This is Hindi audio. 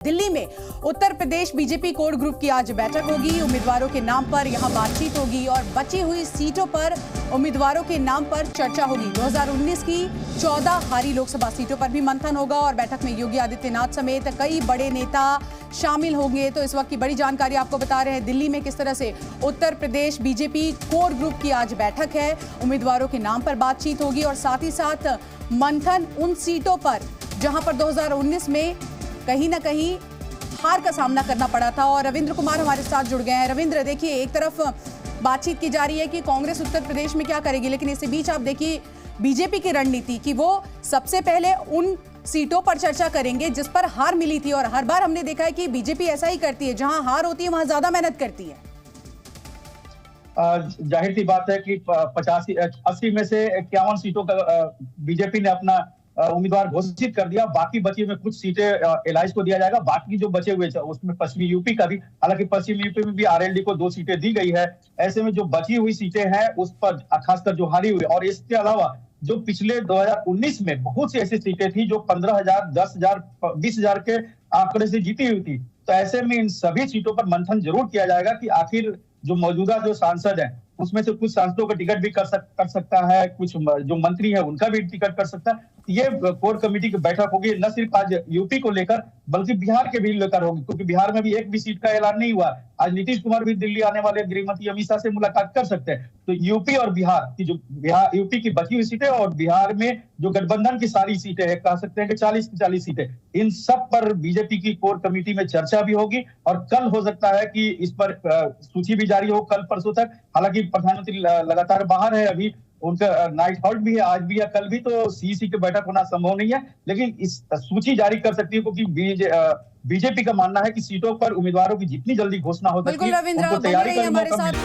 दिल्ली में Uttar Pradesh BJP core group की आज बैठक होगी। उम्मीदवारों के नाम पर यहां बातचीत होगी और बची हुई सीटों पर उम्मीदवारों के नाम पर चर्चा होगी। 2019 की 14 हारी लोकसभा सीटों पर भी मंथन होगा और बैठक में योगी आदित्यनाथ समेत कई बड़े नेता शामिल होंगे। तो इस वक्त की बड़ी जानकारी आपको बता रहे हैं दिल्ली में किस तरह से Uttar Pradesh BJP core group की आज बैठक है। उम्मीदवारों के नाम पर बातचीत होगी और साथ ही साथ मंथन उन सीटों पर जहां पर 2019 में कहीं ना कहीं हार का सामना करना पड़ा था। और रविंद्र कुमार हमारे साथ जुड़ गए हैं। रविंद्र, देखिए, एक तरफ बातचीत की जा रही है कि कांग्रेस उत्तर प्रदेश में क्या करेगी, लेकिन इसके बीच आप देखिए बीजेपी की रणनीति कि वो सबसे पहले उन सीटों पर चर्चा करेंगे जिस पर हार मिली थी। और हर बार हमने देखा है कि बीजेपी ऐसा ही करती है, जहां हार होती है वहां ज्यादा मेहनत करती है। जाहिर सी बात है कि 80 में से 51 सीटों का बीजेपी ने अपना उम्मीदवार घोषित कर दिया। बाकी बची में कुछ सीटें एलाइज को दिया जाएगा। बाकी जो बचे हुए उसमें पश्चिमी यूपी का भी, हालांकि पश्चिमी यूपी में भी आरएलडी को 2 सीटें दी गई है। ऐसे में जो बची हुई सीटें हैं उस पर खासकर जो हारी हुई, और इसके अलावा जो पिछले 2019 में बहुत सी ऐसी सीटें थी जो 15,000, 10,000, 20,000 के आंकड़े से जीती हुई थी। तो ऐसे में इन सभी सीटों पर मंथन जरूर किया जाएगा कि आखिर जो मौजूदा जो सांसद है उसमें से कुछ सांसदों का टिकट भी कर सकता है, कुछ जो मंत्री है उनका भी टिकट कर सकता है। ये कोर कमेटी की बैठक होगी, न सिर्फ आज यूपी को लेकर बल्कि बिहार के भी लेकर होगी, क्योंकि बिहार में भी एक भी सीट का ऐलान नहीं हुआ। आज नीतीश कुमार भी दिल्ली आने वाले गृह मंत्री अमित शाह से मुलाकात कर सकते हैं। तो यूपी और बिहार की यूपी की बची हुई सीटें और बिहार में जो गठबंधन की सारी सीटें हैं, कह सकते हैं कि 40 की 40 सीटें, इन सब पर बीजेपी की कोर कमेटी में चर्चा भी होगी। और कल हो सकता है कि इस पर सूची भी जारी हो, कल परसों तक। हालांकि प्रधानमंत्री लगातार बाहर है, अभी उनका नाइट हॉल्ट भी है, आज भी या कल भी, तो सीईसी की बैठक होना संभव नहीं है। लेकिन इस सूची जारी कर सकती है, क्योंकि बीजेपी का मानना है कि सीटों पर उम्मीदवारों की जितनी जल्दी घोषणा हो सकती है, उनको तैयारी करने का मौका मिले।